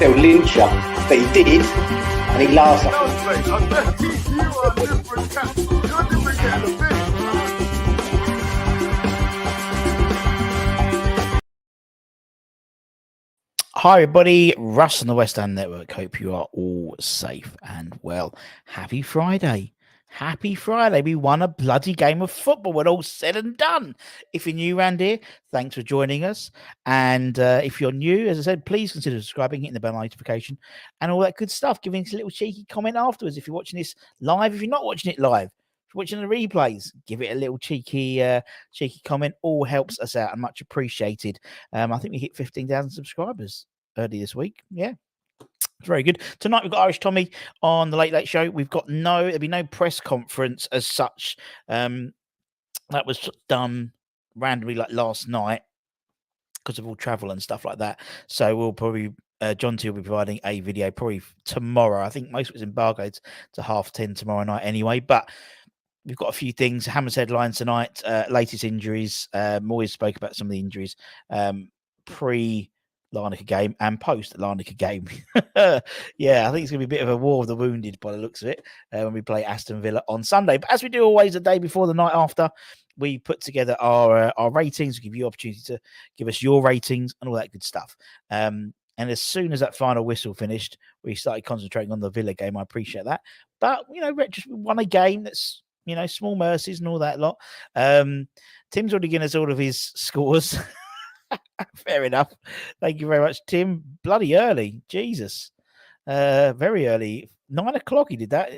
he'll lynch you, but he did, and he laughs at Hi everybody, Russ on the West Ham Network. Hope you are all safe and well. Happy Friday. Happy Friday. We won a bloody game of football when all said and done. If you're new around here, thanks for joining us. And if you're new, as I said, please consider subscribing, hitting the bell notification and all that good stuff. Giving us a little cheeky comment afterwards if you're watching this live. If you're not watching it live, if you're watching the replays, give it a little cheeky comment. All helps us out and much appreciated. I think we hit 15,000 subscribers early this week. Yeah. It's very good. Tonight we've got Irish Tommy on the Late Late Show. There'll be no press conference as such. That was done randomly like last night because of all travel and stuff like that. So we'll probably John T will be providing a video probably tomorrow. I think most of it's embargoed to 10:30 tomorrow night anyway. But we've got a few things. Hammers headlines tonight. Latest injuries. Moyes spoke about some of the injuries. Pre Larnaca game and post Larnaca game. Yeah, I think it's going to be a bit of a war of the wounded by the looks of it when we play Aston Villa on Sunday. But as we do always the day before, the night after, we put together our ratings. We give you opportunity to give us your ratings and all that good stuff. And as soon as that final whistle finished, we started concentrating on the Villa game. I appreciate that. But, just won a game that's, small mercies and all that lot. Tim's already given us all of his scores. Fair enough. Thank you very much, Tim. Bloody early. Jesus. Very early. 9 o'clock he did that.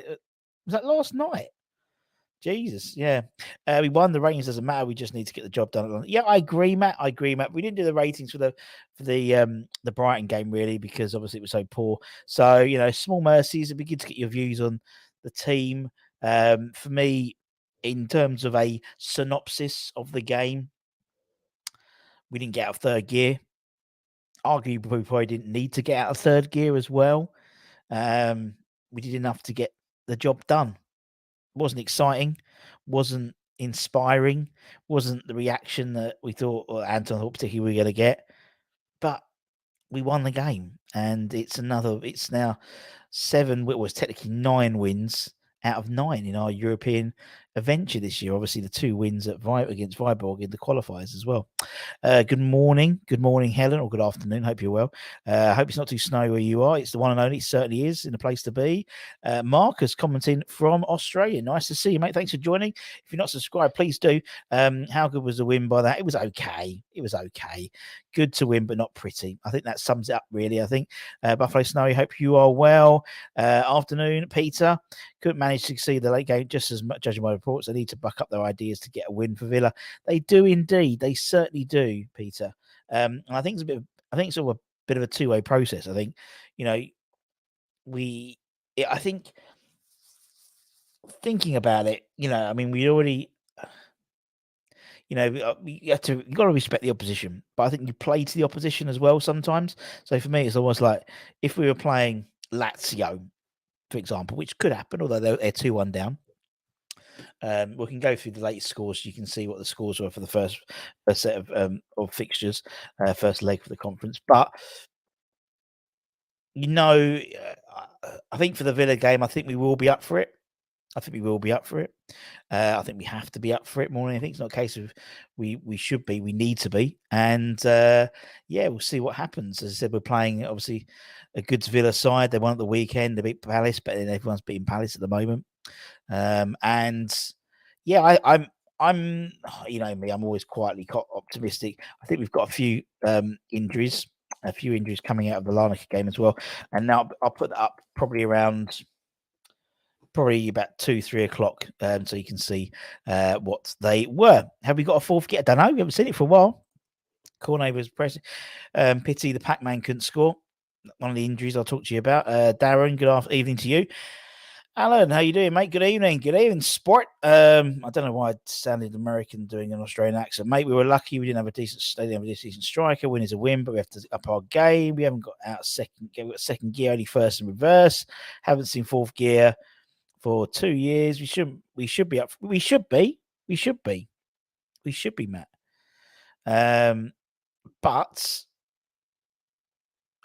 Was that last night? Jesus. Yeah. We won. The ratings doesn't matter. We just need to get the job done. Yeah, I agree, Matt. We didn't do the ratings for the Brighton game, really, because obviously it was so poor. So, small mercies. It'd be good to get your views on the team. For me, in terms of a synopsis of the game, we didn't get out of third gear. Arguably, we probably didn't need to get out of third gear as well. We did enough to get the job done. Wasn't exciting, wasn't inspiring, wasn't the reaction that we thought, or Anton thought particularly we were going to get. But we won the game, and it's now 7, it was technically 9 wins out of 9 in our European adventure this year. Obviously, the 2 wins against Viborg in the qualifiers as well. Good morning, Helen, or good afternoon. Hope you're well. Hope it's not too snowy where you are. It's the one and only. It certainly is in a place to be. Marcus commenting from Australia. Nice to see you, mate. Thanks for joining. If you're not subscribed, please do. How good was the win by that? It was okay. Good to win, but not pretty. I think that sums it up, really. I think Buffalo Snowy, hope you are well. Afternoon, Peter. Couldn't manage to see the late game just as much, judging by reports. They need to buck up their ideas to get a win for Villa. They do indeed. They certainly do, Peter. And I think it's sort of a bit of a two-way process. I think, I think thinking about it, we already, you've got to respect the opposition, but I think you play to the opposition as well sometimes. So for me, it's almost like if we were playing Lazio, for example, which could happen, although they're 2-1 down. We can go through the latest scores. So you can see what the scores were for the first set of fixtures, first leg for the conference. But I think for the Villa game, I think we will be up for it. I think we have to be up for it more than anything. It's not a case of we should be, we need to be. And we'll see what happens. As I said, we're playing obviously a good Villa side. They won at the weekend. They beat Palace, but then everyone's beating Palace at the moment. I'm me, I'm always quietly optimistic. I think we've got a few injuries coming out of the Larnaca game as well. And now I'll put that up probably about 2-3 o'clock, so you can see what they were. Have we got a fourth gear? I don't know. We haven't seen it for a while. Cornet was pressing. Pity the Pac-Man couldn't score. One of the injuries I'll talk to you about. Darren, good evening to you. Alan, how you doing, mate? Good evening, sport. I don't know why I sounded American doing an Australian accent, mate. We were lucky we didn't have a decent striker. Win is a win, but we have to up our game. We haven't got out second gear, only first and reverse. Haven't seen fourth gear for 2 years. We should be up. We should be, Matt. But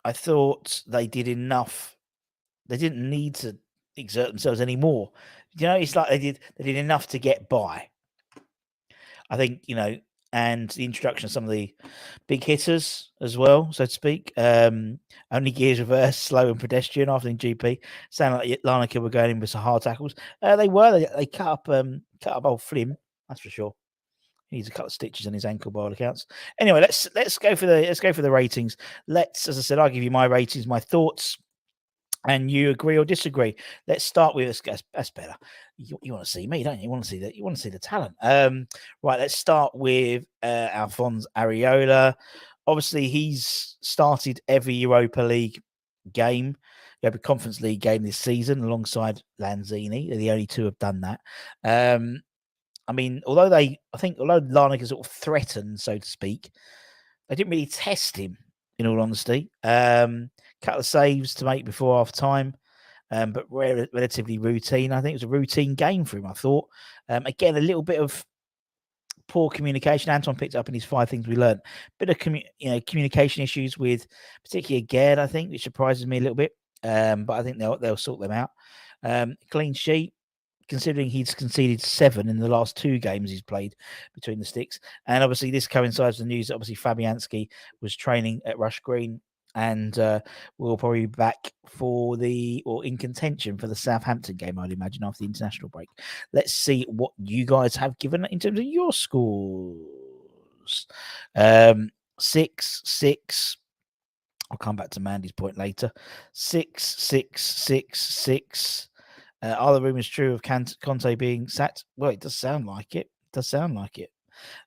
I thought they did enough. They didn't need to exert themselves anymore. It's like they did enough to get by. I think, and the introduction of some of the big hitters as well, so to speak. Only gears reverse, slow and pedestrian after in GP. Sound like Larnaca were going in with some hard tackles. They were. They cut up old Flynn, that's for sure. He needs a couple of stitches in his ankle by all accounts. Anyway, let's go for the ratings. As I said, I'll give you my ratings, my thoughts, and you agree or disagree. Let's start with that's better. You want to see me, don't you? You want to see that. You want to see the talent. Right. Let's start with Alphonse Areola. Obviously, he's started every Europa League game, Europa Conference League game this season alongside Lanzini. They're the only two who have done that. I mean, although Larnaca sort of threatened, so to speak, they didn't really test him. In all honesty, couple of saves to make before half time, but relatively routine. I think it was a routine game for him. I thought, again, a little bit of poor communication. Anton picked up in his 5 things we learned. Bit of communication issues with particularly Gerd, I think, which surprises me a little bit. But I think they'll sort them out. Clean sheet, considering he's conceded 7 in the last 2 games he's played between the sticks. And obviously this coincides with the news that obviously Fabianski was training at Rush Green and will probably be back in contention for the Southampton game, I'd imagine, after the international break. Let's see what you guys have given in terms of your scores. 6-6. I'll come back to Mandy's point later. 6-6-6-6. Are the rumours true of Conte being sacked? Well, it does sound like it.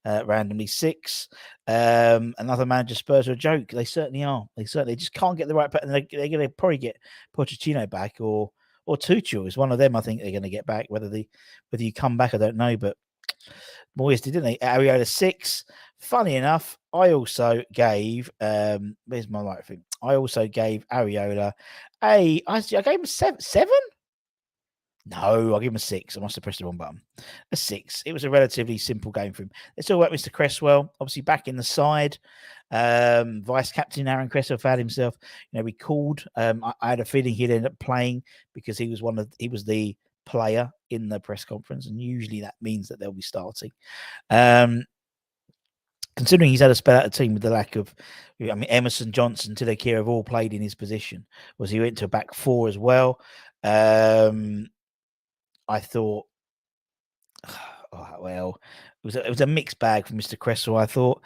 Randomly 6. Another manager Spurs are a joke. They certainly are. They just can't get the right person. They're going to probably get Pochettino back or Tuchel is one of them. I think they're going to get back. Whether you come back, I don't know. But Moyes did, didn't they? Areola 6. Funny enough, I also gave. Where's my right thing? I also gave Areola I gave him 7. No, I'll give him a 6. I must have pressed the wrong button. A 6. It was a relatively simple game for him. Let's talk about Mr. Cresswell. Obviously back in the side. Vice captain Aaron Cresswell found himself, recalled. I had a feeling he'd end up playing because he was the player in the press conference, and usually that means that they'll be starting. Considering he's had a spell out of the team with the lack of, Emerson, Johnson, Tilakira have all played in his position. He went to a back 4 as well. I thought, it was a mixed bag for Mr. Cresswell. I felt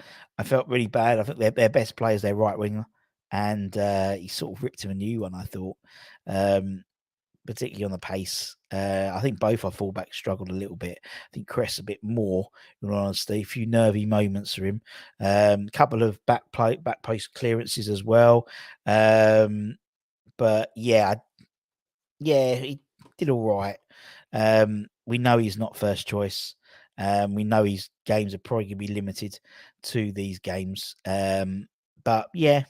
really bad. I think their best player is their right winger, and he sort of ripped him a new one. I thought, particularly on the pace. I think both our fullbacks struggled a little bit. I think Cress a bit more, in all honesty. A few nervy moments for him. Couple of back post clearances as well. But yeah, he did all right. We know he's not first choice. We know his games are probably going to be limited to these games. But yeah,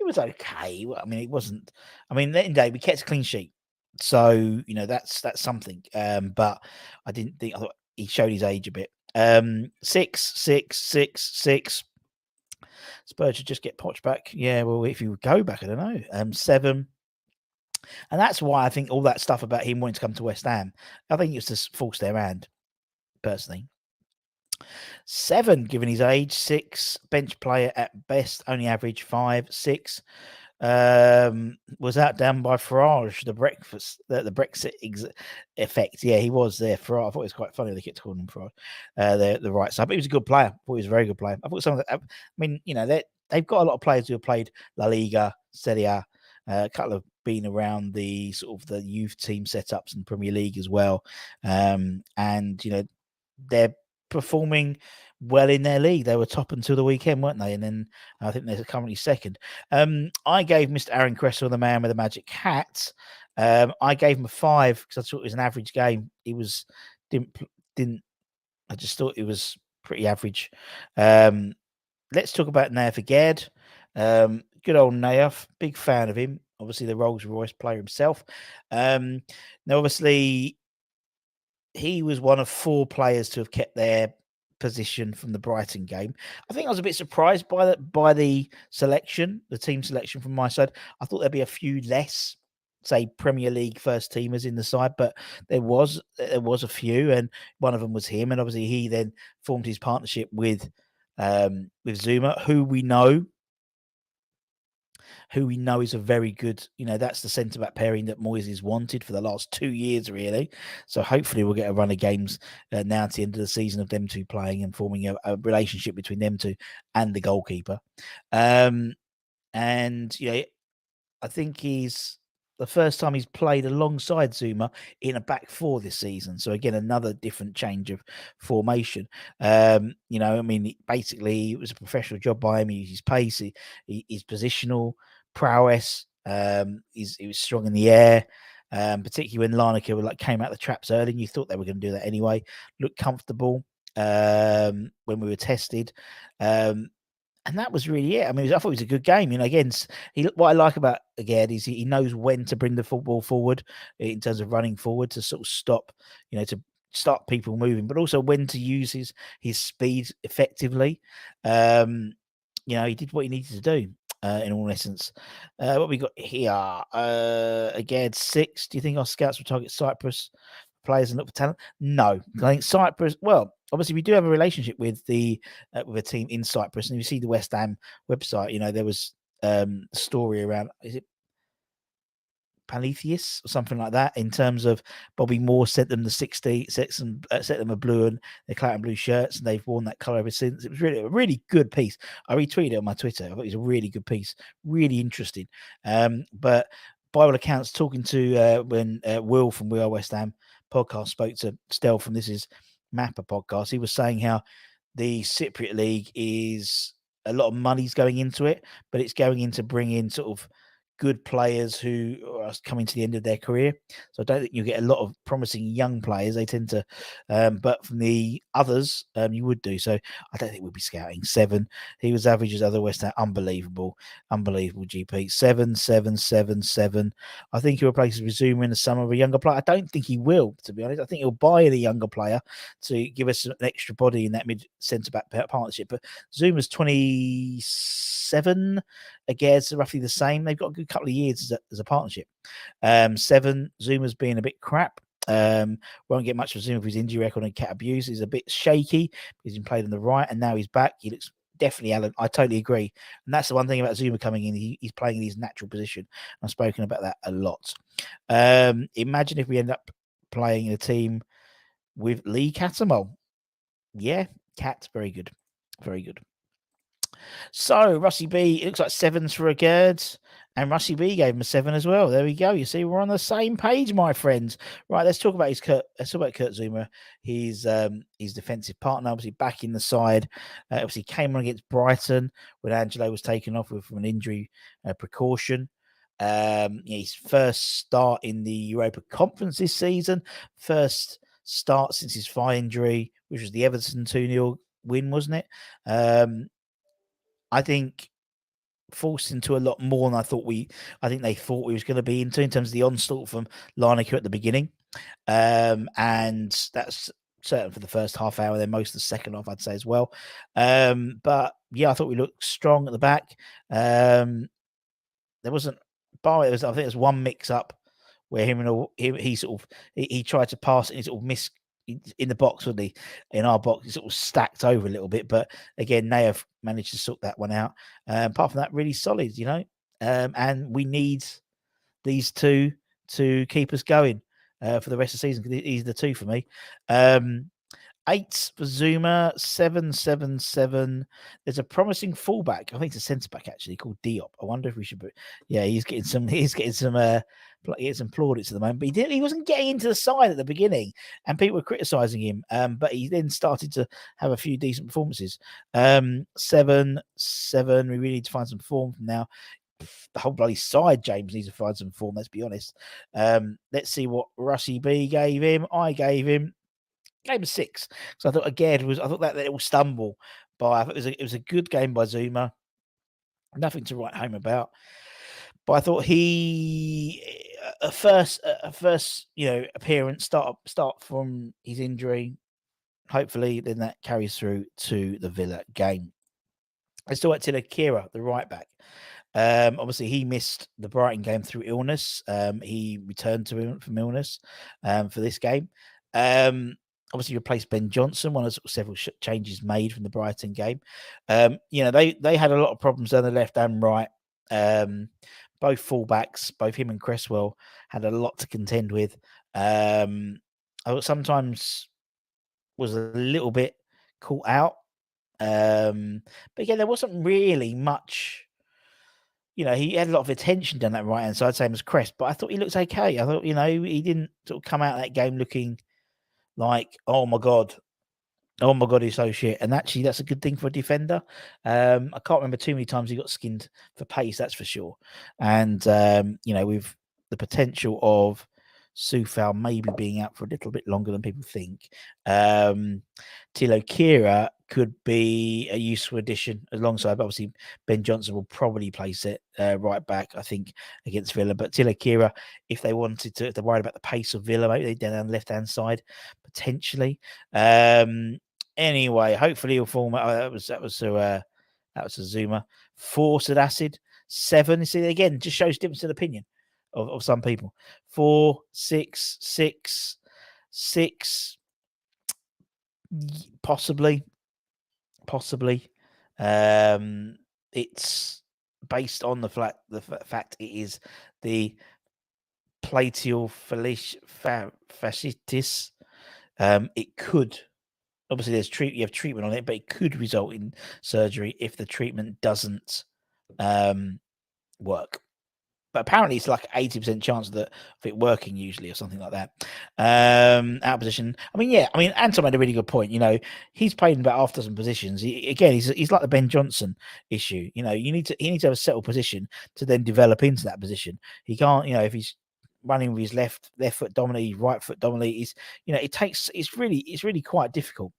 it was okay. It wasn't. At the end of the day, we kept a clean sheet, so that's something. But I didn't think. I thought he showed his age a bit. 6-6-6-6. Spurs should just get Poch back. Yeah, well, if he would go back, I don't know. 7. And that's why I think all that stuff about him wanting to come to West Ham, I think it's just forced their hand, personally. 7, given his age. 6, bench player at best, only average 5. 6, was outdone by Farage, the Brexit effect. Yeah, he was there. Farage, I thought it was quite funny they kept calling him Farage, the right side. But he was a good player. I thought he was a very good player. I thought they've got a lot of players who have played La Liga, Serie A, a couple of been around the sort of the youth team setups in Premier League as well. And they're performing well in their league. They were top until the weekend, weren't they? And then I think they're currently second. I gave Mr. Aaron Cresswell, the man with the magic hat. I gave him a 5 because I thought it was an average game. It was didn't. I just thought it was pretty average. Let's talk about Naif Gerd. Good old Naif, big fan of him. Obviously, the Rolls Royce player himself. Now, obviously, he was one of 4 players to have kept their position from the Brighton game. I think I was a bit surprised by the selection, the team selection from my side. I thought there'd be a few less, say, Premier League first teamers in the side, but there was a few, and one of them was him. And obviously, he then formed his partnership with Zuma, who we know is a very good, that's the centre back pairing that Moyes has wanted for the last 2 years, really. So hopefully we'll get a run of games now to the end of the season of them two playing and forming a relationship between them two and the goalkeeper. And I think he's the first time he's played alongside Zuma in a back four this season. So again, another different change of formation. Basically, it was a professional job by him. He used his pace, his positional prowess. He was strong in the air, particularly when Larnaca came out the traps early. And you thought they were going to do that anyway. Looked comfortable when we were tested. And that was really it. I mean, I thought it was a good game. Again, what I like about again is he knows when to bring the football forward in terms of running forward to sort of stop, to start people moving, but also when to use his speed effectively. He did what he needed to do. In all essence, what we got here again 6. Do you think our scouts will target Cyprus players and look for talent? No, I think Cyprus. Well, obviously we do have a relationship with a team in Cyprus, and if you see the West Ham website, there was a story around, is it Paletheus or something like that, in terms of Bobby Moore sent them the 60, set them a blue and the claret and blue shirts, and they've worn that colour ever since. It was really a really good piece. I retweeted it on my Twitter. I thought it was a really good piece, really interesting. But by all accounts, talking to when Will from We Are West Ham podcast spoke to Stel from This Is Mappa podcast, he was saying how the Cypriot League is a lot of money's going into it, but it's going into bringing sort of good players who are coming to the end of their career. So I don't think you get a lot of promising young players. They tend to, but from the others, you would do. So I don't think we'll be scouting 7. He was average as other West Ham. Unbelievable GP. 7, 7, 7, 7. I think he'll replace Zuma in the summer with a younger player. I don't think he will, to be honest. I think he'll buy in a younger player to give us an extra body in that mid centre back partnership. But Zuma's 27. Again, it's roughly the same. They've got a good couple of years as a partnership. 7, Zuma's being a bit crap. Won't get much of Zuma for his injury record and cat abuse. He's a bit shaky because he's been played on the right, and now he's back. He looks definitely Alan. I totally agree. And that's the one thing about Zuma coming in. He's playing in his natural position. I've spoken about that a lot. Imagine if we end up playing in a team with Lee Catamol. Yeah, Cat's very good. Very good. So Russie B, it looks like 7s for a Gerds, and Russie B gave him a 7 as well. There we go. You see, we're on the same page, my friends. Right, let's talk about Kurt Zuma. His defensive partner, obviously back in the side. Obviously came on against Brighton when Angelo was taken off from an injury precaution. His first start in the Europa Conference this season. First start since his thigh injury, which was the Everton 2-0 win, wasn't it? I think forced into a lot more than I think they thought we was going to be into in terms of the onslaught from Larnaca at the beginning. And that's certain for the first half hour, then most of the second half, I'd say as well. But yeah, I thought we looked strong at the back. There wasn't, I think there's one mix up where he tried to pass and he sort of missed in the box, wasn't he? In our box, he sort of stacked over a little bit, but again, Naif managed to sort that one out. Apart from that, really solid, and we need these two to keep us going for the rest of the season. These are the two for me. 8 for Zuma, 7, 7, 7. There's a promising fullback. I think it's a centre back actually called Diop. I wonder if we should. He's getting some. He's getting some plaudits at the moment. But he wasn't getting into the side at the beginning, and people were criticising him. But he then started to have a few decent performances. 7, 7. We really need to find some form from now. The whole bloody side, James, needs to find some form. Let's be honest. Let's see what Russie B gave him. I gave him a 6. So I thought again I thought that little stumble by it was a good game by Zuma. Nothing to write home about. But I thought he a first appearance start from his injury. hopefully then that carries through to the Villa game. Let's talk about Tila Kira, the right back. Obviously, he missed the Brighton game through illness. He returned from illness for this game. Obviously, replaced Ben Johnson, one of several changes made from the Brighton game. They had a lot of problems on the left and right. Both fullbacks, both him and Cresswell, had a lot to contend with. I sometimes was a little bit caught out. But again, there wasn't really much. He had a lot of attention down that right hand side, same as Crest, but I thought he looked okay. I thought, he didn't sort of come out of that game looking like, oh my God, he's so shit. And actually, that's a good thing for a defender. I can't remember too many times he got skinned for pace, that's for sure. And, with the potential of Soufal maybe being out for a little bit longer than people think, Tilo Kira could be a useful addition alongside, but obviously Ben Johnson will probably place it right back, I think, against Villa. But Tilo Kira, if they wanted to, if they're worried about the pace of Villa, maybe they down the left-hand side, potentially. Anyway, hopefully he'll form. That was a Zuma. 4 said Acid. 7. You see, again, just shows difference in opinion of some people. 4, 6, 6, 6. Possibly. It's based on the fact it is the plateal fasciitis. It could, obviously you have treatment on it, but it could result in surgery if the treatment doesn't work. But apparently it's like 80% chance of it working usually, or something like that. Out of position. Anton made a really good point. He's played in about half a dozen positions. He's like the Ben Johnson issue. He needs to have a settled position to then develop into that position. He can't, if he's running with his left foot dominantly, right foot dominantly, it's really quite difficult.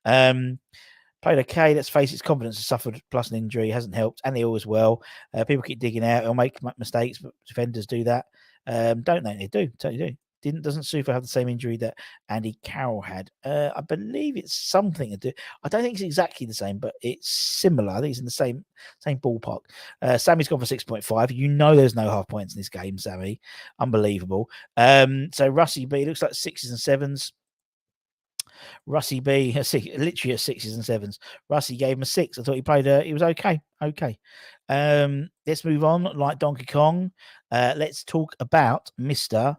Played okay. Let's face it, his confidence has suffered, plus an injury hasn't helped, and they always will. People keep digging out. He'll make mistakes, but defenders do that, don't they? They do, totally do. Doesn't Sufa have the same injury that Andy Carroll had? I believe it's something to do. I don't think it's exactly the same, but it's similar. I think it's in the same ballpark. Sammy's gone for 6.5. There's no half points in this game, Sammy. Unbelievable. So Russie B looks like 6s and 7s. Russie B, literally at 6s and 7s. Russie gave him a 6. I thought he played. He was okay. Let's move on. Like Donkey Kong, let's talk about Mr.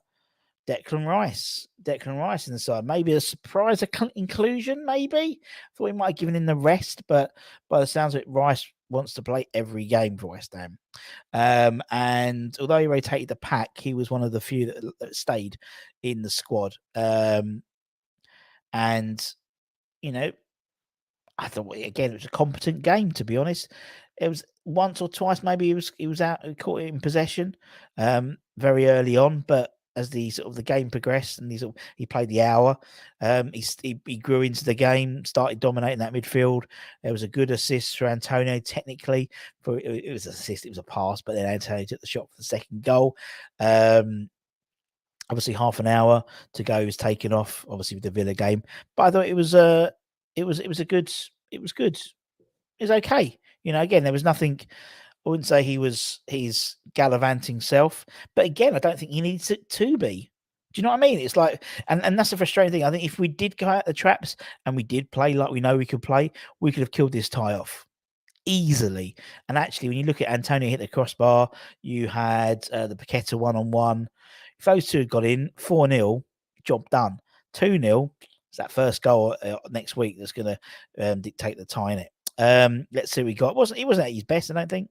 Declan Rice. Declan Rice in the side. Maybe a surprise inclusion. Maybe thought he might have given him the rest, but by the sounds of it, Rice wants to play every game for West Ham. And although he rotated the pack, he was one of the few that stayed in the squad. And, I thought, again, it was a competent game, to be honest. It was once or twice, maybe he was out, caught in possession very early on, but as the game progressed and he played the hour, he grew into the game, started dominating that midfield. There was a good assist for Antonio, technically. It was an assist, it was a pass, but then Antonio took the shot for the second goal. Obviously, half an hour to go. He was taken off, obviously, with the Villa game. But I thought it was good. It was okay. Again, there was nothing. I wouldn't say he's gallivanting self, but again, I don't think he needs it to be. Do you know what I mean? It's like, and that's a frustrating thing. I think if we did go out the traps and we did play like we know we could play, we could have killed this tie off easily. And actually, when you look at Antonio hit the crossbar, you had the Paqueta 1-on-1. If those two had got in, 4-0, job done. 2-0, it's that first goal next week that's going to dictate the tie in it. Let's see what we got. He wasn't at his best, I don't think.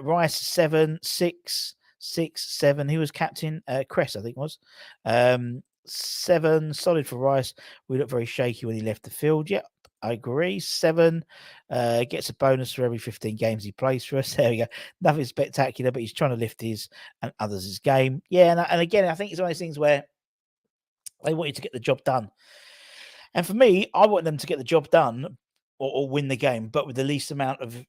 Rice 7, 6, 6, 7. Who was captain? Cress, I think was. 7, solid for Rice. We looked very shaky when he left the field. Yep, I agree. 7 gets a bonus for every 15 games he plays for us. There we go. Nothing spectacular, but he's trying to lift his and others' game. Yeah, and again, I think it's one of those things where they want you to get the job done. And for me, I want them to get the job done or win the game, but with the least amount of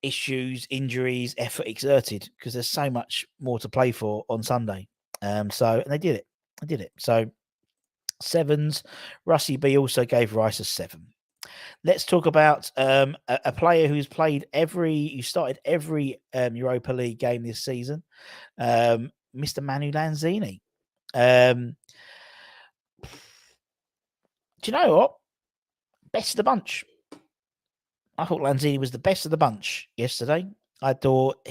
issues, injuries, effort exerted, because there's so much more to play for on Sunday. And they did it. So sevens. Russie B also gave Rice a 7. Let's talk about a player who started every Europa League game this season, Mr. Manu Lanzini. Do you know what? Best of the bunch. I thought Lanzini was the best of the bunch yesterday. I thought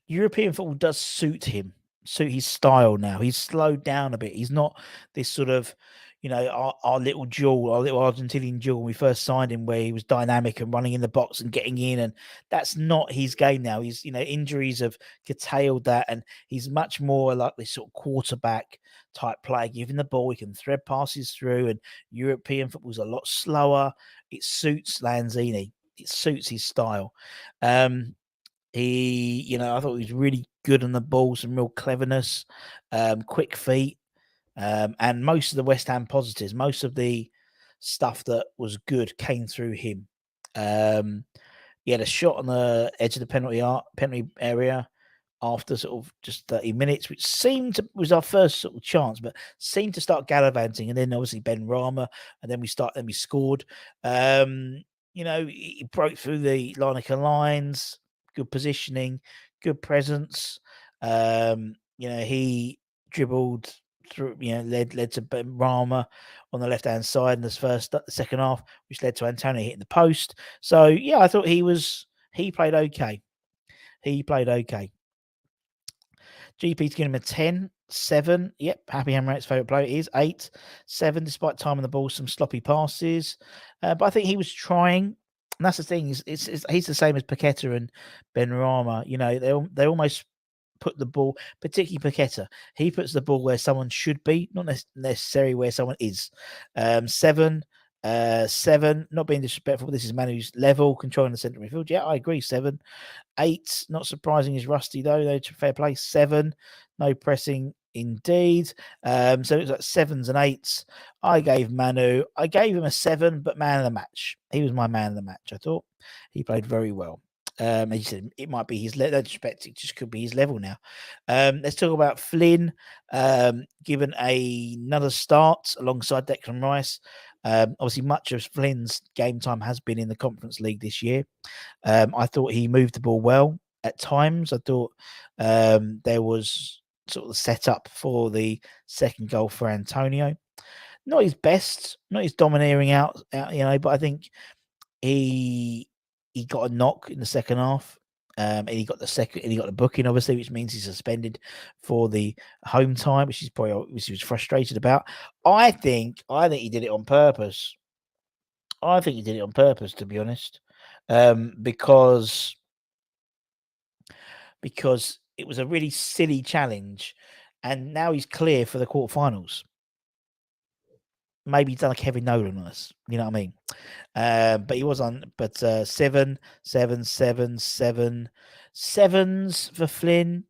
European football does suit him, suit his style now. He's slowed down a bit. He's not this sort of, our little jewel, our little Argentinian jewel when we first signed him, where he was dynamic and running in the box and getting in. And that's not his game now. He's, injuries have curtailed that. And he's much more like this sort of quarterback type player, giving the ball. He can thread passes through, and European football's a lot slower. It suits Lanzini. It suits his style. He, I thought he was really good on the ball, some real cleverness, quick feet, and most of the West Ham positives, most of the stuff that was good came through him. He had a shot on the edge of the penalty area after sort of just 30 minutes, which was our first sort of chance, but seemed to start gallivanting. And then obviously Benrahma, and then we scored. He broke through the Larnaca lines, good positioning, good presence. He dribbled through, led to Benrahma on the left-hand side in the second half, which led to Antonio hitting the post. So, yeah, I thought he played okay. GP's giving him a 10, 7. Yep, Happy Hamrat's favourite player is 8, 7, despite time on the ball, some sloppy passes. But I think he was trying. And that's the thing, he's the same as Paqueta and Benrahma. They almost put the ball, particularly Paqueta, he puts the ball where someone should be, not necessarily where someone is. 7, not being disrespectful, but this is Manu's level, controlling the centre midfield. Yeah, I agree, 7. 8, not surprising, is Rusty though. Fair play. 7, no pressing indeed. So it was like 7s and 8s. I gave Manu, I gave him a 7, but man of the match. He was my man of the match. I thought he played very well. As you said, it might be his level. It just could be his level now. Let's talk about Flynn. Given another start alongside Declan Rice. Obviously, much of Flynn's game time has been in the Conference League this year. I thought he moved the ball well at times. I thought there was sort of the setup for the second goal for Antonio. Not his best, not his domineering out, but I think he got a knock in the second half. And he got the booking, obviously, which means he's suspended for the home time, which he was frustrated about. I think he did it on purpose. To be honest, because it was a really silly challenge, and now he's clear for the quarterfinals. Maybe he's done a Kevin Nolan on us, you know what I mean? But he was on. But 7, 7, 7, 7, 7s for Flynn.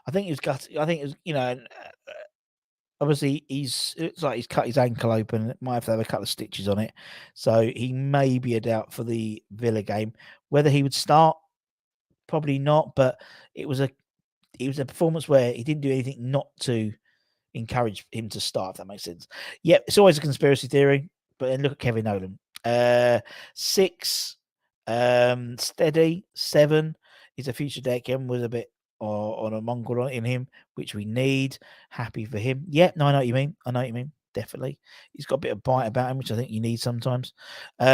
I think he was gutted. I think it was, obviously he's cut his ankle open. It might have to have a couple of stitches on it, so he may be a doubt for the Villa game. Whether he would start, probably not. But it was a performance where he didn't do anything not to encourage him to start, if that makes sense. Yeah, it's always a conspiracy theory, but then look at Kevin Nolan. 6, steady. 7 is a future Declan with a bit on a mongrel in him, which we need. Happy for him. Yeah, no, I know what you mean. Definitely. He's got a bit of bite about him, which I think you need sometimes.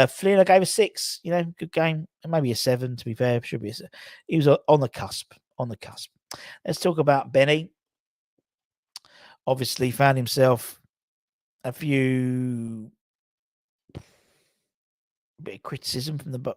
Flynn, I gave a 6, good game. Maybe a 7, to be fair. Should be he was on the cusp. Let's talk about Benny. Obviously found himself a few bit of criticism from the.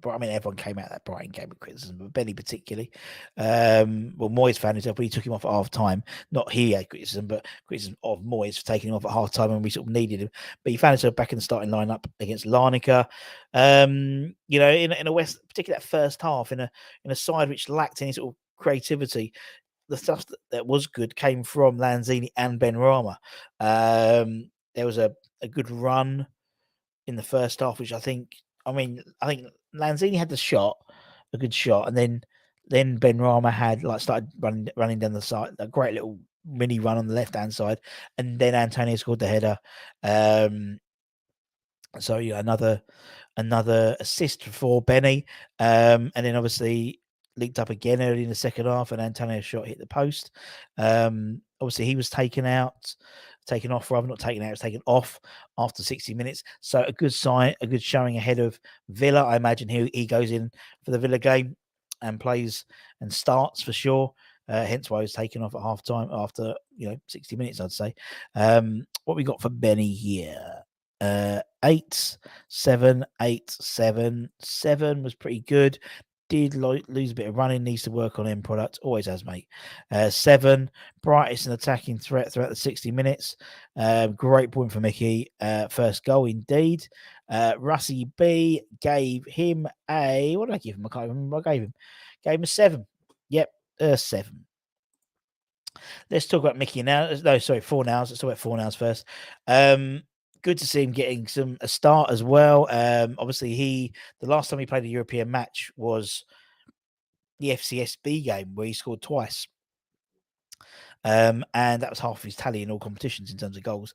I mean, everyone came out of that Brighton game with criticism, but Benny particularly. Moyes found himself, but he took him off at half time. Not he had criticism, but criticism of Moyes for taking him off at half time when we sort of needed him. But he found himself back in the starting lineup against Larnaca. In a West, particularly that first half, in a side which lacked any sort of creativity. The stuff that was good came from Lanzini and Benrahma. There was a good run in the first half, which I think Lanzini had a good shot, and then Benrahma had started running down the side, a great little mini run on the left hand side, and then Antonio scored the header. So yeah, another assist for Benny, and then obviously linked up again early in the second half, and Antonio's shot hit the post. Obviously he was taken off, rather not taken out, it was taken off after 60 minutes. So a good sign, a good showing ahead of Villa. I imagine he goes in for the Villa game and plays and starts for sure. Hence why he was taken off at half time after 60 minutes, I'd say. What we got for Benny here? 8, 7, 8, 7. 7 was pretty good. Did lose a bit of running, needs to work on end product. Always has, mate. 7, brightest and attacking threat throughout the 60 minutes. Great point for Mickey. First goal, indeed. Russie B gave him a... What did I give him? I can't remember what I gave him. Gave him a 7. Yep, 7. Let's talk about Mickey now. No, sorry, Fornals. Let's talk about Fornals first. Good to see him getting a start as well. Obviously, the last time he played a European match was the FCSB game where he scored twice. And that was half of his tally in all competitions in terms of goals.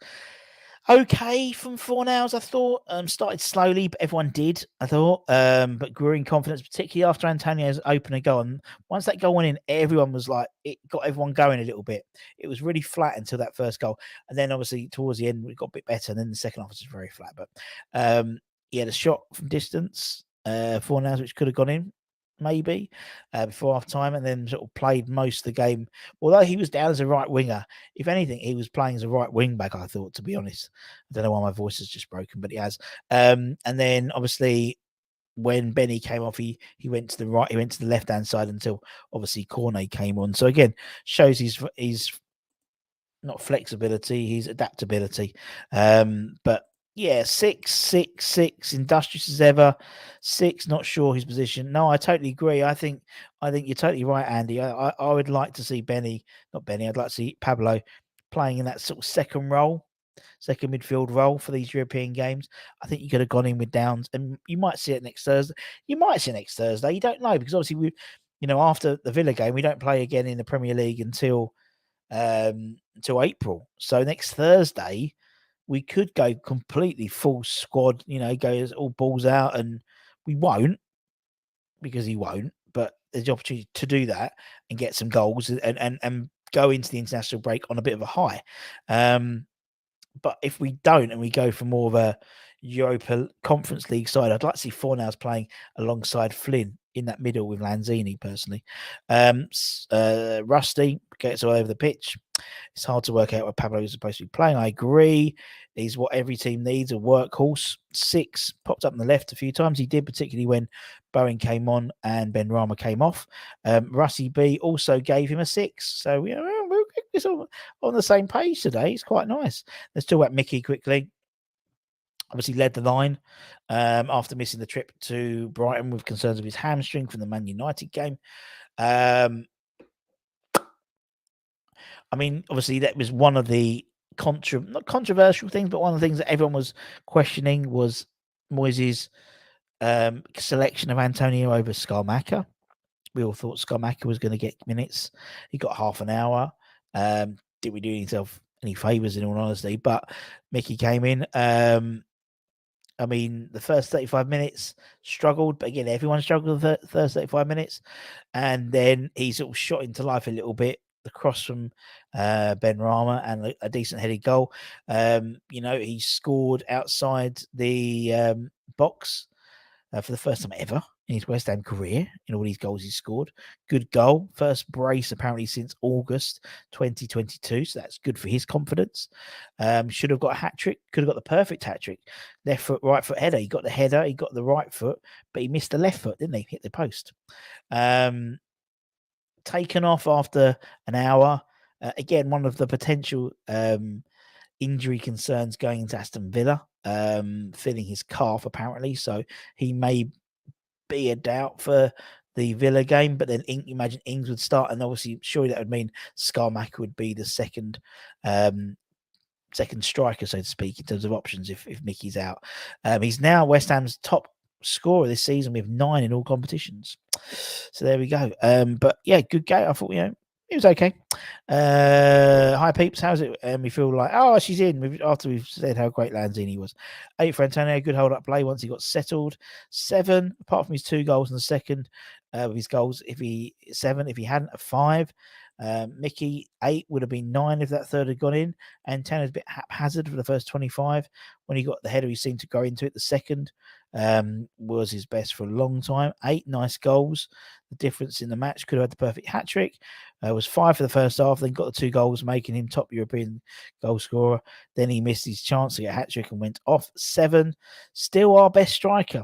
Okay from Fornals, I thought. Started slowly, but everyone did, I thought. But grew in confidence, particularly after Antonio's opener goal. And once that goal went in, everyone was like, it got everyone going a little bit. It was really flat until that first goal. And then obviously towards the end, it got a bit better. And then the second half was just very flat. But the shot from distance, Fornals, which could have gone in, maybe, before half time, and then sort of played most of the game. Although he was down as a right winger, if anything, he was playing as a right wing back, I thought, to be honest. I don't know why my voice is just broken, but he has. And then obviously when Benny came off, he went to the right, he went to the left hand side until obviously Cornet came on. So again, shows his not flexibility, his adaptability. But yeah, 6, 6, 6, industrious as ever. 6, not sure his position. No, I totally agree. I think you're totally right, Andy. I would like to see I'd like to see Pablo playing in that sort of second midfield role for these European games. I think you could have gone in with Downs, and you might see it next Thursday. You don't know, because obviously after the Villa game, we don't play again in the Premier League until April. So next Thursday, we could go completely full squad, go all balls out, and we won't, because he won't, but there's the opportunity to do that and get some goals and go into the international break on a bit of a high. But if we don't, and we go for more of a Europa Conference League side, I'd like to see Fornals playing alongside Flynn in that middle with Lanzini, personally. Rusty gets all over the pitch. It's hard to work out what Pablo is supposed to be playing. I agree. He's what every team needs, a workhorse. 6, popped up on the left a few times. He did, particularly when Bowen came on and Benrahma came off. Russie B also gave him a 6. So we're on the same page today. It's quite nice. Let's talk about Mickey quickly. Obviously led the line after missing the trip to Brighton with concerns of his hamstring from the Man United game. I mean, obviously that was one of the not controversial things, but one of the things that everyone was questioning was Moyes' selection of Antonio over Scamacca. We all thought Scamacca was going to get minutes. He got half an hour. Didn't we do himself any favours, in all honesty? But Mickey came in. I mean, the first 35 minutes struggled, but again, everyone struggled the first 35 minutes. And then he sort of shot into life a little bit. The cross from Benrahma and a decent headed goal. He scored outside the box for the first time ever in his West Ham career, in all these goals he's scored. Good goal. First brace, apparently, since August 2022. So that's good for his confidence. Should have got a hat-trick. Could have got the perfect hat-trick. Left foot, right foot header. He got the header. He got the right foot, but he missed the left foot, didn't he? Hit the post. Taken off after an hour. Again, one of the potential injury concerns going into Aston Villa, feeling his calf, apparently. So he may be a doubt for the Villa game, but then imagine Ings would start, and obviously surely that would mean Scamacca would be the second striker, so to speak, in terms of options if Mickey's out. He's now West Ham's top scorer this season with 9 in all competitions. So there we go. But yeah, good game. I thought, It was okay. Hi peeps, how's it? We feel like she's in after we've said how great Lanzini was. 8 for Antonio, good hold up play once he got settled. 7, apart from his 2 goals in the second, with his goals, if he hadn't, a 5. Mickey 8 would have been 9 if that third had gone in. Antonio's a bit haphazard for the first 25. When he got the header, he seemed to go into it. The second was his best for a long time. 8 nice goals. The difference in the match, could have had the perfect hat trick. Was 5 for the first half, then got the 2 goals, making him top European goal scorer. Then he missed his chance to get a hat trick and went off. 7. Still our best striker.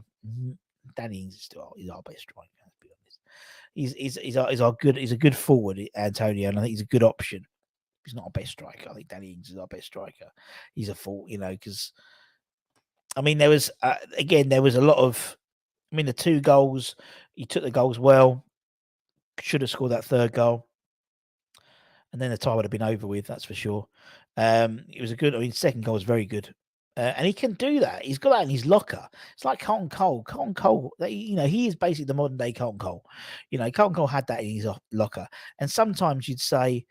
Danny Ings is still our best striker. Let's be honest. He's a good forward, Antonio, and I think he's a good option. He's not our best striker. I think Danny Ings is our best striker. He's a fault, because I mean there was a lot of. I mean the 2 goals, he took the goals well. Should have scored that third goal. And then the tie would have been over with, that's for sure. It was a good. I mean, second goal was very good, and he can do that. He's got that in his locker. It's like Carlton Cole. Carlton Cole, he is basically the modern day Carlton Cole. Carlton Cole had that in his locker, and sometimes you'd say,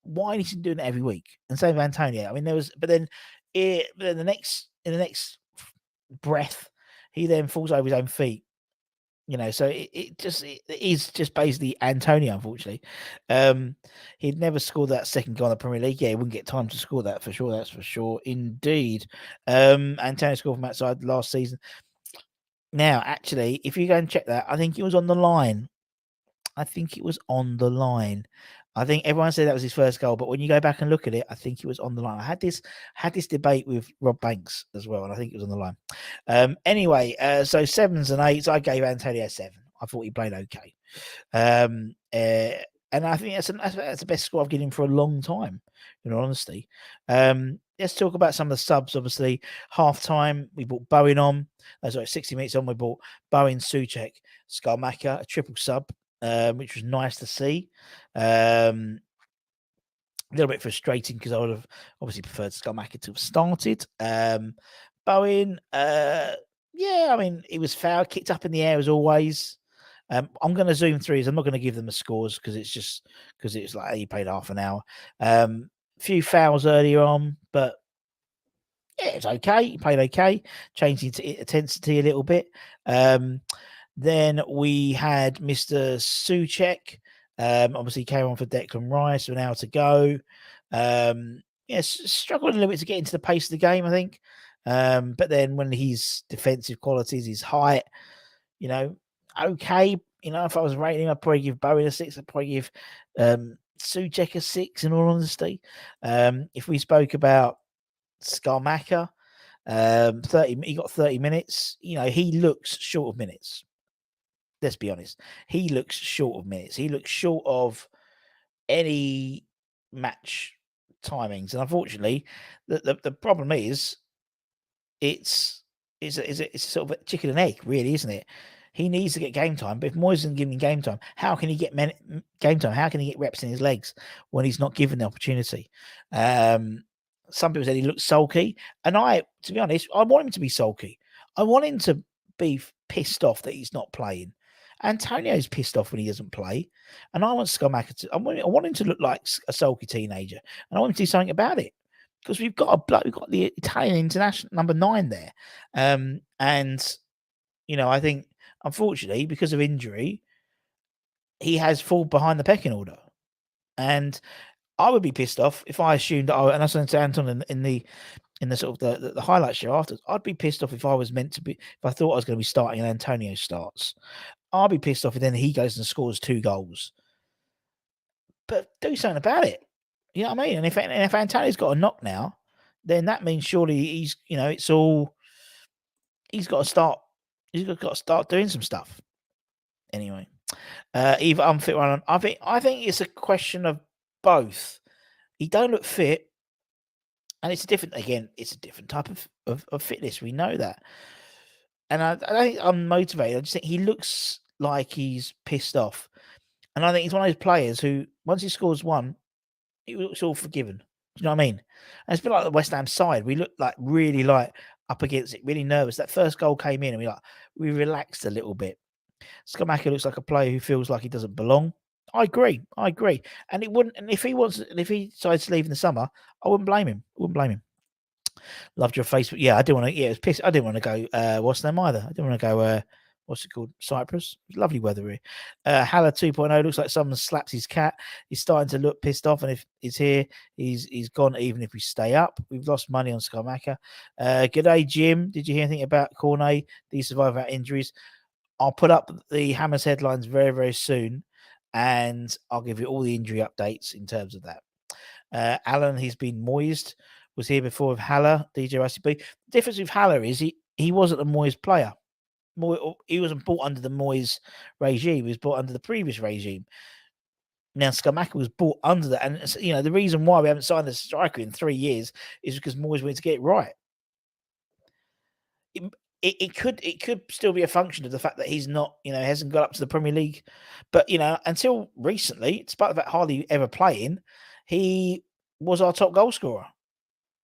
why is he doing it every week? And same with Antonio. I mean, but then in the next breath, he then falls over his own feet. So it is just basically Antonio, unfortunately. He'd never scored that second goal in the Premier League. Yeah, he wouldn't get time to score that for sure. That's for sure. Indeed. Antonio scored from outside last season. Now, actually, if you go and check that, I think it was on the line. I think everyone said that was his first goal, but when you go back and look at it, I think it was on the line. I had this debate with Rob Banks as well, and I think it was on the line. Anyway, so 7s and 8s, I gave Antonio 7. I thought he played okay. And I think that's the best score I've given him for a long time, in all honesty. Let's talk about some of the subs. Obviously, half time, we brought Bowen on. 60 minutes on, we brought Bowen, Souček, Skarmaka, a triple sub. Which was nice to see. A little bit frustrating because I would have obviously preferred Skarmaka to have started. Bowen, I mean, it was foul, kicked up in the air as always. I'm going to zoom through these. I'm not going to give them the scores because it's like he played half an hour. Few fouls earlier on, but yeah, it's okay. He played okay, changed intensity a little bit. Then we had Mr. Souček. Obviously came on for Declan Rice, an hour to go. Struggled a little bit to get into the pace of the game, I think. But then when his defensive qualities, his height, okay. If I was rating him, I'd probably give Bowen a 6. I'd probably give Souček a 6, in all honesty. If we spoke about Skarmaka, he got 30 minutes. He looks short of minutes. Let's be honest. He looks short of minutes. He looks short of any match timings. And unfortunately, the problem is it's sort of a chicken and egg, really, isn't it? He needs to get game time, but if Moyes isn't giving him game time, how can he get game time? How can he get reps in his legs when he's not given the opportunity? Some people said he looks sulky, and to be honest, I want him to be sulky. I want him to be pissed off that he's not playing. Antonio's pissed off when he doesn't play, and I want Skarmaka to. I want him to look like a sulky teenager, and I want him to do something about it because we've got the Italian international number 9 there, and I think unfortunately because of injury, he has fallen behind the pecking order, and I would be pissed off if I assumed that. And I said to Anton in the sort of the highlight show after, I'd be pissed off if I was meant to be. If I thought I was going to be starting and Antonio starts, I'll be pissed off if then he goes and scores 2 goals. But do something about it. You know what I mean? And if Antonio's got a knock now, then that means surely he's it's all he's got to start. He's got to start doing some stuff. Anyway, either unfit one. I think it's a question of both. He don't look fit, and it's a different type of fitness. We know that. And I don't think I'm motivated. I just think he looks like he's pissed off. And I think he's one of those players who, once he scores one, it looks all forgiven. Do you know what I mean? And it's a bit like the West Ham side. We looked like really up against it, really nervous. That first goal came in and we relaxed a little bit. Skamaka looks like a player who feels like he doesn't belong. I agree. And it wouldn't. And if he decides to leave in the summer, I wouldn't blame him. Loved your Facebook. Yeah, I didn't want to. Yeah, it was pissed. I didn't want to go. What's name either? I didn't want to go. What's it called? Cyprus. It was lovely weather here. Haller 2.0 looks like someone slaps his cat. He's starting to look pissed off, and if he's here, he's gone. Even if we stay up, we've lost money on Skarmaka. G'day, Jim. Did you hear anything about Cornet? Did he survive our injuries? I'll put up the Hammers headlines very, very soon, and I'll give you all the injury updates in terms of that. Alan, he's been moised. Was here before with Haller, DJ ICB. The difference with Haller is he wasn't a Moyes player. He wasn't bought under the Moyes regime. He was bought under the previous regime. Now, Skamaka was bought under that. And, the reason why we haven't signed a striker in 3 years is because Moyes wanted to get it right. It could still be a function of the fact that he's not, hasn't got up to the Premier League. But, until recently, despite the fact hardly ever playing, he was our top goal scorer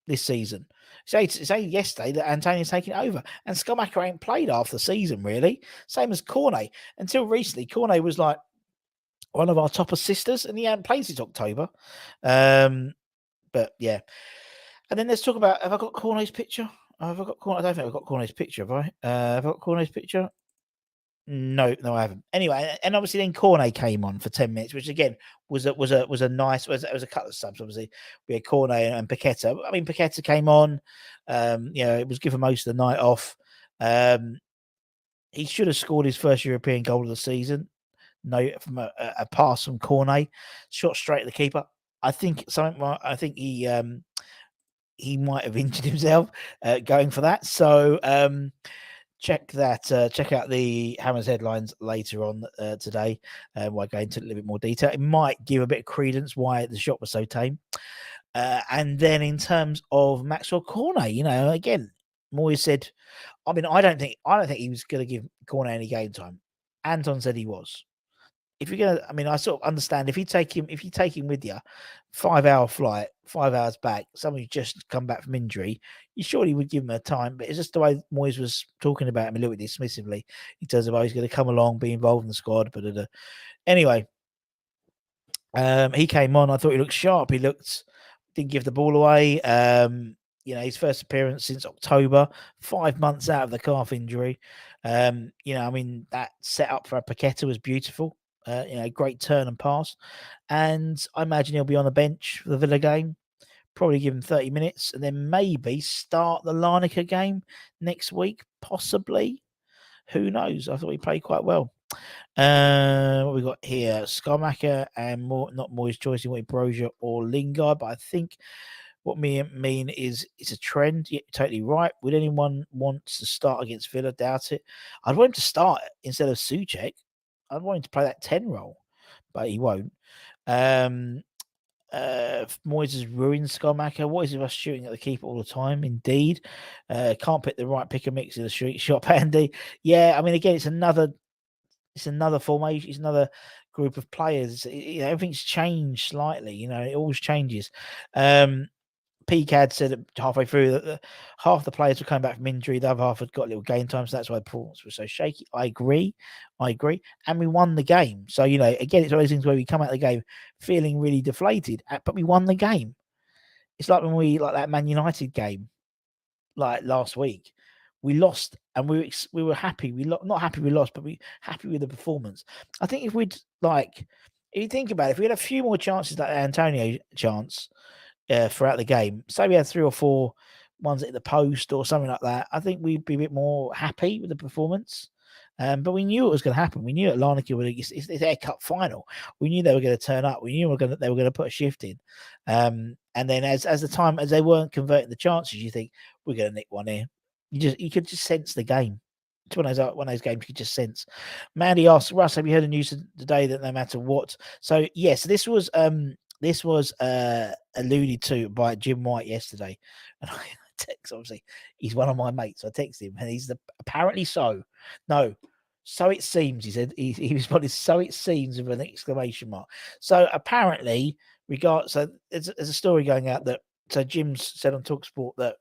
this season. Say yesterday that Antonio's taking over, and Skamaka ain't played half the season really. Same as Cornet. Until recently, Cornet was like one of our top assisters, and he hadn't played since October. But yeah, and then let's talk about. Have I got Cornet's picture? I don't think I've got Cornet's picture. Have I? Have I got Cornet's picture? No, I haven't. Anyway, and obviously then Cornet came on for 10 minutes, which again was a nice. It was a couple of subs. Obviously, we had Cornet and Paqueta. I mean, Paqueta came on. It was given most of the night off. He should have scored his first European goal of the season. No, from a pass from Cornet, shot straight at the keeper. I think he might have injured himself going for that. So. Check out the Hammers headlines later on today. We'll go into a little bit more detail. It might give a bit of credence why the shot was so tame. And then in terms of Maxwell Cornet, again, Moyes said, I don't think he was going to give Cornet any game time. Anton said he was. If you're gonna, I sort of understand if you take him with you, 5-hour flight, 5 hours back, someone who's just come back from injury, you surely would give him a time. But it's just the way Moyes was talking about him a little bit dismissively in terms of, he's going to come along, be involved in the squad. But anyway, he came on. I thought he looked sharp. He didn't give the ball away. His first appearance since October, 5 months out of the calf injury. That setup for a Paqueta was beautiful. Great turn and pass. And I imagine he'll be on the bench for the Villa game. Probably give him 30 minutes and then maybe start the Larnaca game next week, possibly. Who knows? I thought he played quite well. What we got here? Skarmaka and not Moyes' choice. He wanted Brozier or Lingard, but I think what me mean is it's a trend. Yeah, totally right. Would anyone want to start against Villa? Doubt it. I'd want him to start instead of Souček. I'd want him to play that 10 role, but he won't. Moyes has ruined Skarmaka. What is it with us shooting at the keeper all the time? Indeed. Can't pick the right pick and mix in the street shop, Andy. Yeah, again, it's another formation. It's another group of players. Everything's changed slightly. It always changes. PCAD said halfway through that half the players were coming back from injury, the other half had got a little game time, so that's why the performance was so shaky. I agree. And we won the game. So, again, it's one of those things where we come out of the game feeling really deflated, but we won the game. It's like when that Man United game, like last week, we lost and we were happy. Not happy we lost, but we happy with the performance. I think if you think about it, if we had a few more chances like Antonio chance, throughout the game, say we had 3 or 4 ones at the post or something like that, I think we'd be a bit more happy with the performance. But we knew it was going to happen. We knew that Larnaca it's their cup final. We knew they were going to turn up. We knew they were going to put a shift in. And then as they weren't converting the chances, you think we're going to nick one here. You could just sense the game. It's one of those games you could just sense. Mandy asks, Russ, have you heard the news today that no matter what? So yes, this was alluded to by Jim White yesterday, and I text, obviously he's one of my mates. I text him, and he's apparently so. No, so it seems. He said he responded, so it seems, with an exclamation mark. So apparently, so there's a story going out that Jim said on TalkSport that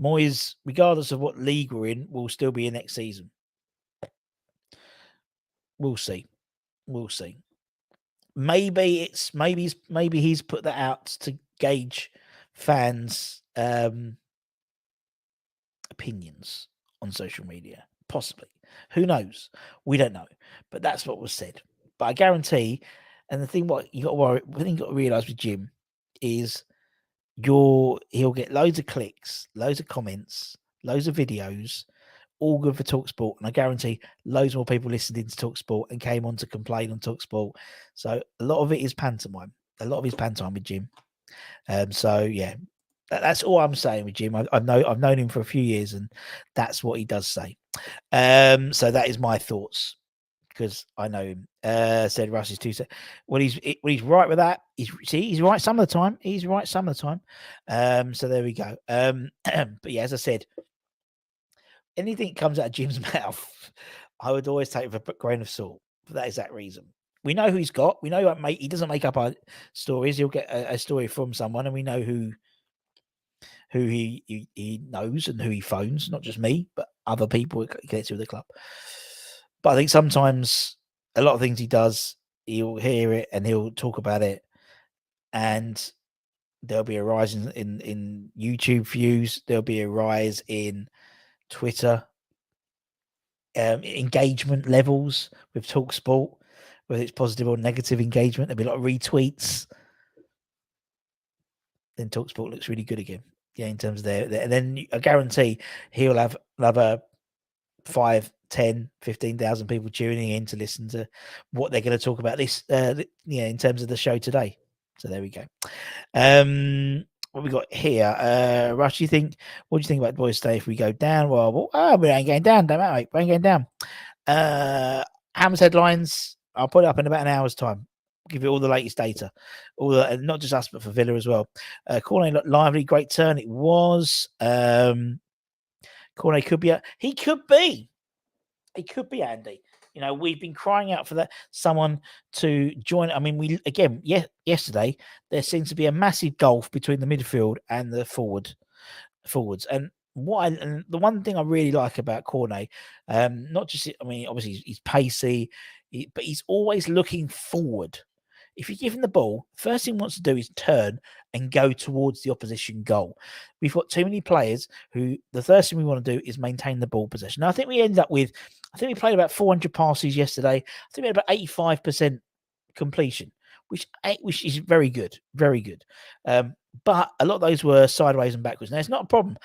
Moyes, regardless of what league we're in, will still be in next season. We'll see. We'll see. Maybe he's put that out to gauge fans' opinions on social media. Possibly. Who knows? We don't know. But that's what was said. But I guarantee, and the thing what you got to worry, the thing you got to realise with Jim is he'll get loads of clicks, loads of comments, loads of videos, all good for TalkSport, and I guarantee loads more people listened into TalkSport and came on to complain on TalkSport. So a lot of it is pantomime. A lot of his pantomime with Jim. So yeah, that's all I'm saying with Jim. I've known him for a few years, and that's what he does say. So that is my thoughts because I know him. Said Russ is too. Well, he's right with that. He's right some of the time. He's right some of the time. So there we go. But yeah, as I said, anything that comes out of Jim's mouth, I would always take with a grain of salt for that exact reason. We know who he's got. We know he doesn't make up our stories. He'll get a story from someone, and we know who he knows and who he phones. Not just me, but other people he gets with the club. But I think sometimes a lot of things he does, he'll hear it and he'll talk about it, and there'll be a rise in YouTube views. There'll be a rise in Twitter engagement levels with TalkSport, whether it's positive or negative engagement. There'll be a lot of retweets. Then TalkSport looks really good again. Yeah, in terms of and then I guarantee he'll have another 5, 10, 15,000 people tuning in to listen to what they're going to talk about this, in terms of the show today. So there we go. What we got here? Rush, what do you think about Boys Day if we go down? Well, we ain't going down, don't matter, mate. We ain't going down. Hammer's headlines, I'll put it up in about an hour's time. Give you all the latest data, not just us, but for Villa as well. Cornet looked lively, great turn. It was. Cornet could be. He could be. Andy. We've been crying out for that someone to join. I mean, yesterday there seems to be a massive gulf between the midfield and the forwards. And the one thing I really like about Cornet, not just, I mean, obviously he's pacey, but he's always looking forward. If you give him the ball, first thing he wants to do is turn and go towards the opposition goal. We've got too many players who the first thing we want to do is maintain the ball possession. Now, I think we played about 400 passes yesterday. I think we had about 85% completion, which is very good, very good. But a lot of those were sideways and backwards. Now, it's not a problem.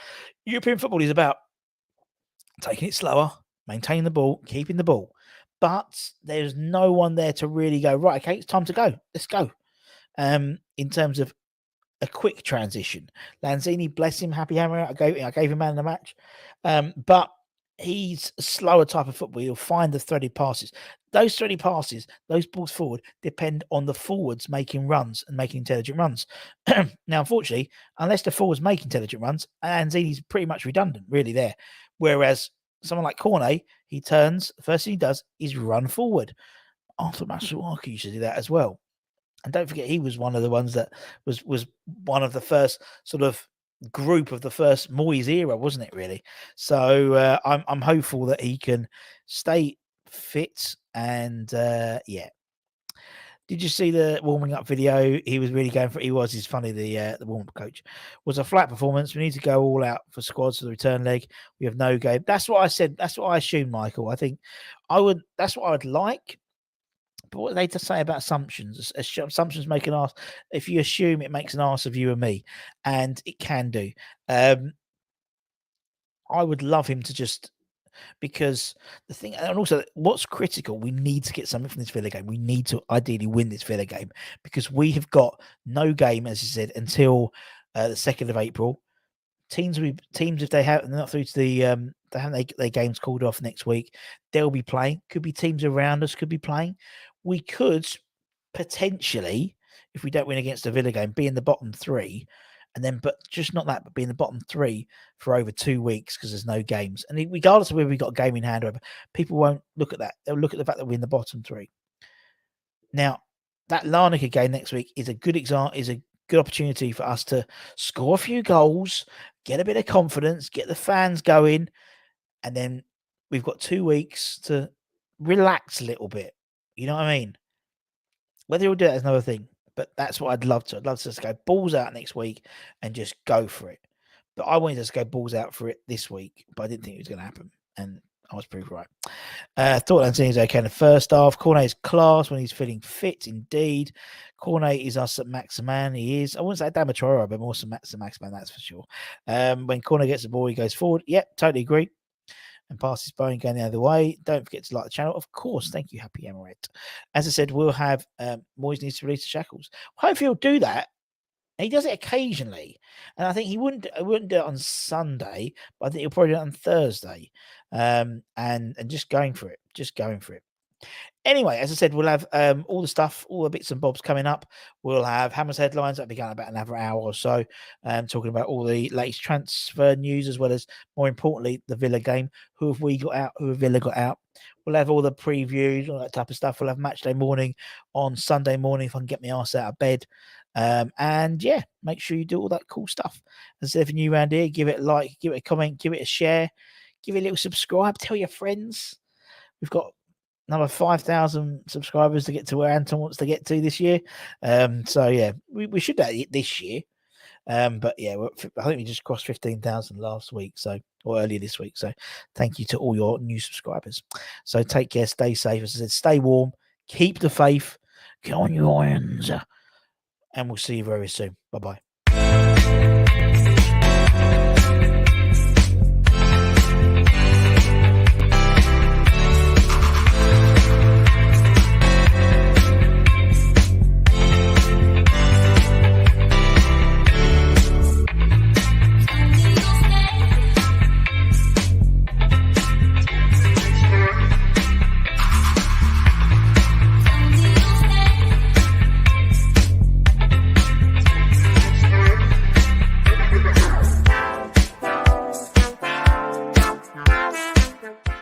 European football is about taking it slower, maintaining the ball, keeping the ball. But there's no one there to really go, right, okay, it's time to go. Let's go. In terms of a quick transition. Lanzini, bless him, happy hammer. I gave him man of the match. But he's a slower type of football. He'll find the threaded passes. Those threaded passes, those balls forward, depend on the forwards making runs and making intelligent runs. Now, unfortunately, unless the forwards make intelligent runs, Lanzini's pretty much redundant, really, there. Whereas someone like Cornet, he turns, the first thing he does is run forward. Arthur Masuaku used to do that as well. And don't forget, he was one of the ones that was one of the first sort of group of the first Moyes era, wasn't it, really? So I'm hopeful that he can stay fit and, yeah. Did you see the warming up video? He was really going for it. He's funny. The warm-up coach was a flat performance. We need to go all out for squads for the return leg. We have no game. That's what I said. That's what I assumed, Michael. I think that's what I would like. But what are they to say about assumptions? Assumptions make an ass. If you assume, it makes an ass of you and me, and it can do. I would love him to just. Because the thing, and also what's critical, we need to get something from this Villa game. We need to ideally win this Villa game because we have got no game, as you said, until the 2nd of April. Teams, if they have, they're not through to the, they haven't their games called off next week. They'll be playing. Could be teams around us could be playing. We could potentially, if we don't win against the Villa game, be in the bottom 3. And then, but just not that, but be in the bottom 3 for over 2 weeks because there's no games. And regardless of whether we've got a game in hand or whatever, people won't look at that. They'll look at the fact that we're in the bottom 3. Now, that Larnaca game next week is a good example, is a good opportunity for us to score a few goals, get a bit of confidence, get the fans going, and then we've got 2 weeks to relax a little bit You know what I mean? Whether he'll do that is another thing, but that's what I'd love to. I'd love to just go balls out next week and just go for it. But I wanted us to go balls out for it this week, but I didn't think it was going to happen, and I was proved right. Thought Lanzini was okay in the first half. Cornet's class when he's feeling fit, indeed. Cornet is our St. Maximan. He is. I wouldn't say Damatoro, but more St. Maximan, that's for sure. When Cornet gets the ball, he goes forward. Yep, totally agree. And passes Bowen going the other way. Don't forget to like the channel. Of course, thank you, Happy Emirate. As I said, we'll have Moyes needs to release the shackles. Hopefully he'll do that. He does it occasionally, and I think he wouldn't do it on Sunday, but I think he'll probably do it on Thursday. And just going for it, Anyway, as I said, we'll have all the stuff, all the bits and bobs coming up. We'll have Hammer's headlines that'll be going about another hour or so, talking about all the latest transfer news, as well as, more importantly, the Villa game. Who have we got out? Who have Villa got out? We'll have all the previews, all that type of stuff. We'll have match day morning on Sunday morning if I can get my ass out of bed. And yeah, make sure you do all that cool stuff. As if you're new around here, give it a like, give it a comment, give it a share, give it a little subscribe, tell your friends. We've got another 5,000 subscribers to get to where Anton wants to get to this year. So yeah, we should do it this year. But yeah, I think we just crossed 15,000 last week, or earlier this week. So thank you to all your new subscribers. So take care, stay safe. As I said, stay warm, keep the faith, get on your irons, and we'll see you very soon. Bye-bye.